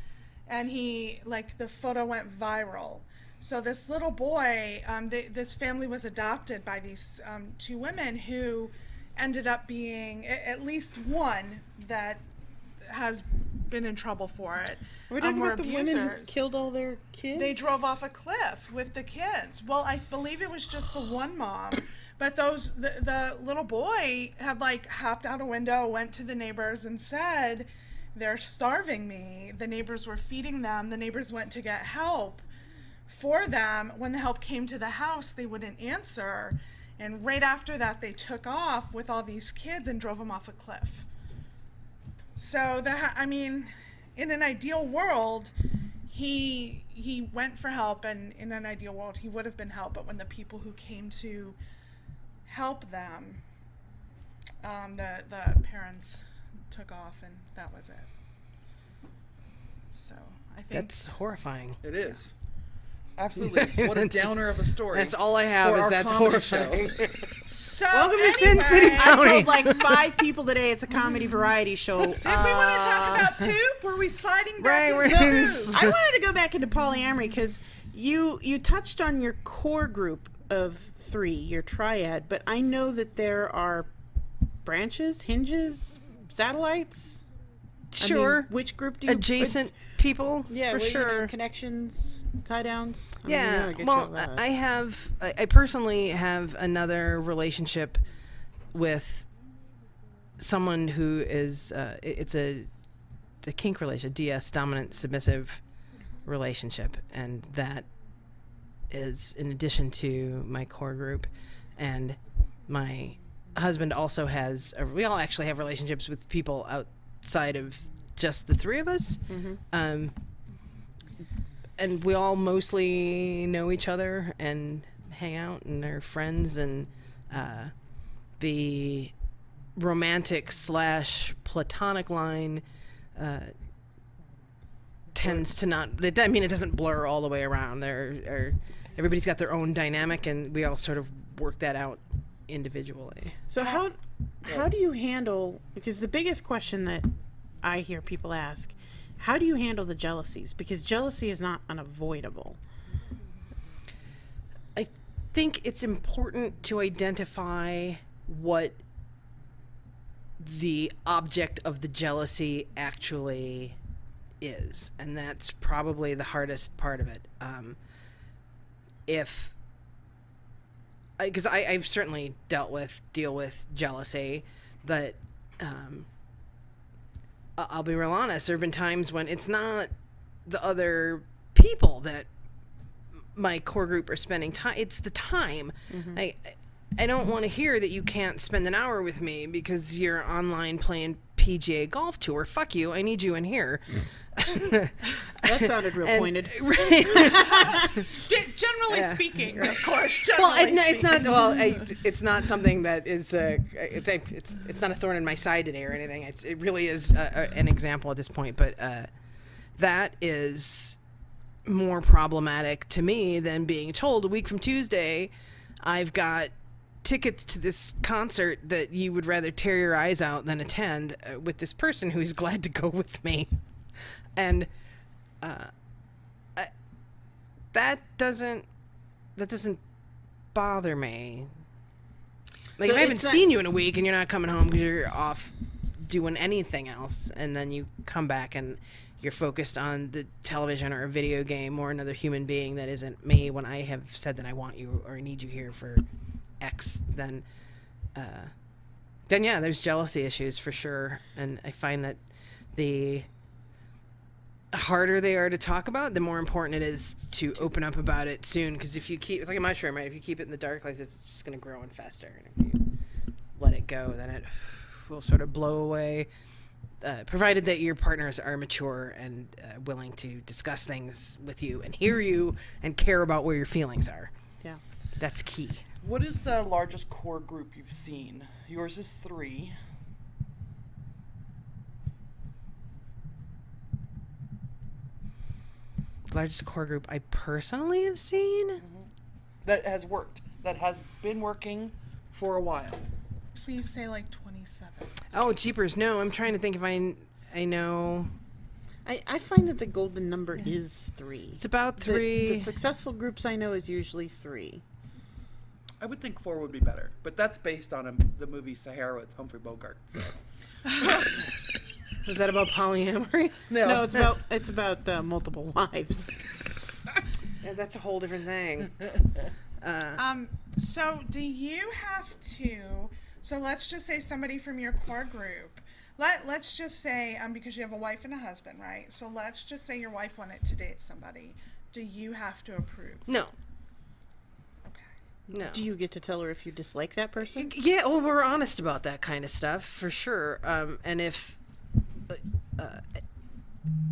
and the photo went viral. So this little boy, this family was adopted by these 2 women who ended up being at least one that has been in trouble for it. We're talking were about the women who abusers. killed all their kids? They drove off a cliff with the kids. Well, I believe it was just the one mom, but the little boy had hopped out a window, went to the neighbors and said, "They're starving me." The neighbors were feeding them. The neighbors went to get help for them. When the help came to the house, they wouldn't answer. And right after that, they took off with all these kids and drove them off a cliff. So in an ideal world, he went for help, and in an ideal world, he would have been helped. But when the people who came to help them, the parents took off, and that was it. So I think That's horrifying. It is. Absolutely. What a downer of a story. That's all I have for is our that's comedy horrifying. so. Welcome to anyway, SinCityBounty. I told 5 people today it's a comedy variety show. Did we want to talk about poop? Were we sliding back Right, into we're poop? I wanted to go back into polyamory because you touched on your core group of 3, your triad, but I know that there are branches, hinges, satellites. Sure. I mean, which group do you Adjacent people, Yeah, for what do you know, sure. connections, tie downs. I mean, Yeah, I guess well, you have that. I personally have another relationship with someone who is, it's a kink relationship, DS, dominant, submissive relationship, and that is in addition to my core group. And my husband also has, we all actually have relationships with people outside of just the 3 of us. And we all mostly know each other and hang out and are friends, and the romantic / platonic line tends to not, it doesn't blur all the way around. Everybody's got their own dynamic, and we all sort of work that out individually. So how do you handle, because the biggest question that I hear people ask, how do you handle the jealousies? Because jealousy is not unavoidable. I think it's important to identify what the object of the jealousy actually is, and that's probably the hardest part of it. Because I've certainly deal with jealousy, but I'll be real honest, there have been times when it's not the other people that my core group are spending time, it's the time. I don't want to hear that you can't spend an hour with me because you're online playing PGA golf tour. Fuck you, I need you in here. That sounded real pointed. Generally speaking, of course. Well, Generally it's not. speaking. Well, it's not something that is. It's not a thorn in my side today or anything. It really is an example at this point. But that is more problematic to me than being told a week from Tuesday, I've got tickets to this concert that you would rather tear your eyes out than attend with this person who's glad to go with me, and that doesn't bother me. Like, So if I haven't it's not- seen you in a week and you're not coming home because you're off doing anything else, and then you come back and you're focused on the television or a video game or another human being that isn't me when I have said that I want you or I need you here for X, then yeah, there's jealousy issues for sure. And I find that the harder they are to talk about, the more important it is to open up about it soon. Because if you keep, it's like a mushroom, right? If you keep it in the dark like this, it's just going to grow and fester. And if you let it go, then it will sort of blow away. Provided that your partners are mature and willing to discuss things with you and hear you and care about where your feelings are. Yeah. That's key. What is the largest core group you've seen? Yours is 3. Largest core group I personally have seen? That has worked. That has been working for a while. please say like 27? Oh, jeepers! No, I'm trying to think if I know. I find that the golden number is 3. It's about The- 3. The successful groups I know is usually 3. I would think 4 would be better, but that's based on the movie Sahara with Humphrey Bogart. So. Was that about polyamory? No, it's about multiple wives. Yeah, that's a whole different thing. So do you have to, so let's just say somebody from your core group, let's just say, because you have a wife and a husband, right? So let's just say your wife wanted to date somebody. Do you have to approve? No. Okay. No. Do you get to tell her if you dislike that person? Yeah, well, we're honest about that kind of stuff, for sure. And if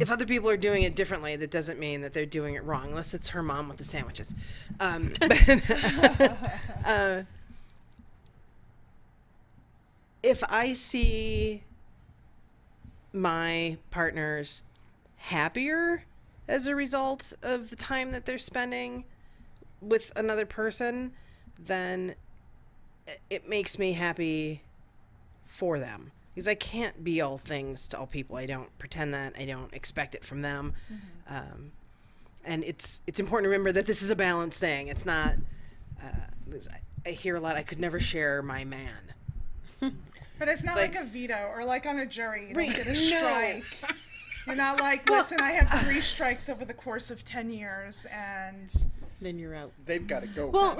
other people are doing it differently, that doesn't mean that they're doing it wrong, unless it's her mom with the sandwiches. If I see my partners happier as a result of the time that they're spending with another person, then it makes me happy for them. Because I can't be all things to all people. I don't pretend that. I don't expect it from them. And it's important to remember that this is a balanced thing. It's not, I hear a lot, I could never share my man. But it's not like a veto or like on a jury. You don't get a No. strike. You're not like, listen, I have 3 strikes over the course of 10 years and... Then you're out. They've got to go. Well,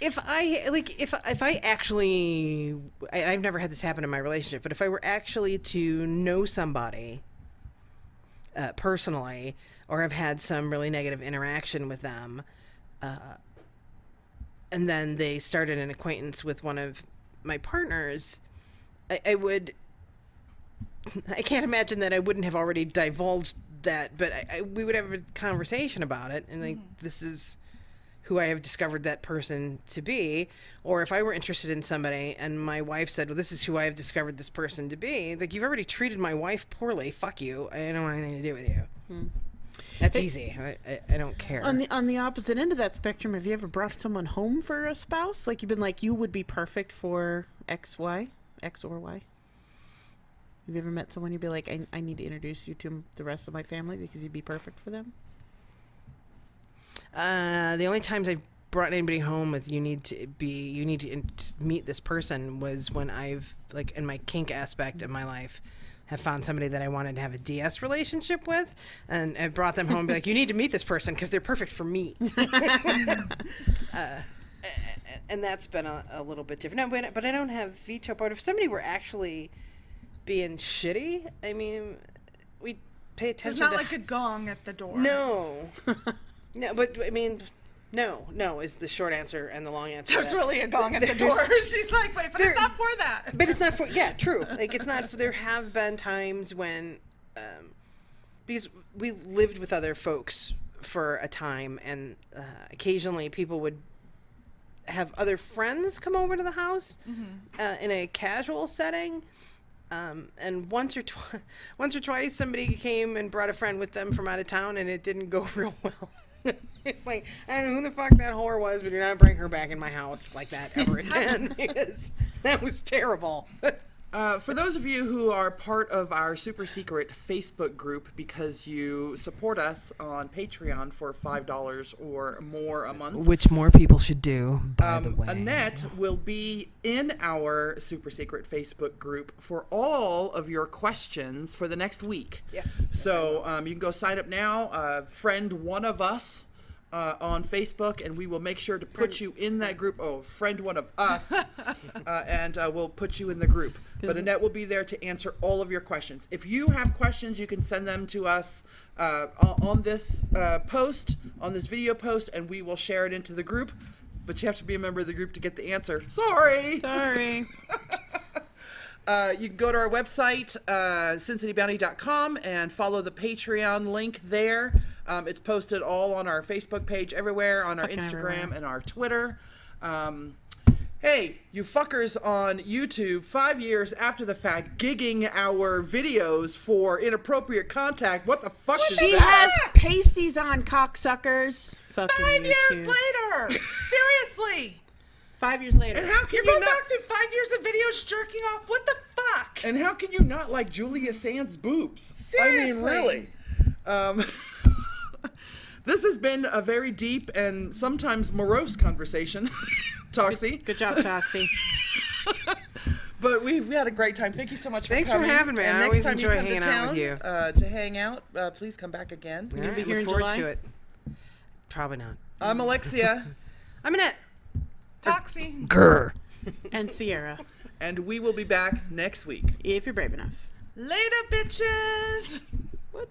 if I actually, I've never had this happen in my relationship, but if I were actually to know somebody personally, or have had some really negative interaction with them, and then they started an acquaintance with one of my partners, I can't imagine that I wouldn't have already divulged that, but we would have a conversation about it, and like, this is who I have discovered that person to be. Or if I were interested in somebody and my wife said, well, this is who I have discovered this person to be, it's like, you've already treated my wife poorly, fuck you, I don't want anything to do with you. That's easy. I don't care. On the opposite end of that spectrum, have you ever brought someone home for a spouse? Like, you've been like, you would be perfect for X or Y? Have you ever met someone you'd be like, I need to introduce you to the rest of my family because you'd be perfect for them? The only times I've brought anybody home with you need to meet this person was when I've, like, in my kink aspect of my life, have found somebody that I wanted to have a DS relationship with, and I've brought them home and be like, you need to meet this person because they're perfect for me. And that's been a little bit different. No, but I don't have veto power. If somebody were actually being shitty, I mean, we pay attention. There's not like a gong at the door. No. No, but I mean, no is the short answer, and the long answer. There's really a gong at the door. She's like, wait, but it's not for that. But it's not for, yeah, true. Like, it's not, there have been times when, because we lived with other folks for a time, and occasionally people would have other friends come over to the house in a casual setting. And once or twice somebody came and brought a friend with them from out of town, and it didn't go real well. Like, I don't know who the fuck that whore was, but do not bring her back in my house like that ever again, because that was terrible. For those of you who are part of our super secret Facebook group because you support us on Patreon for $5 or more a month, Which more people should do, by the way. Annette will be in our super secret Facebook group for all of your questions for the next week. Yes. So you can go sign up now, friend one of us on Facebook, and we will make sure to put you in that group. Oh, friend one of us, and we'll put you in the group. But Annette will be there to answer all of your questions. If you have questions, you can send them to us on this post, on this video post, and we will share it into the group. But you have to be a member of the group to get the answer. Sorry. Sorry. You can go to our website, SinCityBounty.com, and follow the Patreon link there. It's posted all on our Facebook page, everywhere, on our Instagram and our Twitter. Hey, you fuckers on YouTube, 5 years after the fact, gigging our videos for inappropriate contact. What the fuck is She that? has pasties on, cocksuckers. Fucking 5 years YouTube. later. Seriously. 5 years later. And how can You're you going not? back through 5 years of videos jerking off. What the fuck? And how can you not like Julia Sands' boobs? Seriously. I mean, really. This has been a very deep and sometimes morose conversation, Toxie. Good job, Toxie. But we had a great time. Thank you so much for Thanks for coming. having me. And I next always time enjoy you come hanging to out town, with you. to hang out, please come back again. All gonna be right, here look in forward July? to it. Probably not. I'm Alexia, I'm Annette. Toxie. Grrr. And Sierra, and we will be back next week. if you're brave enough. Later, bitches. What?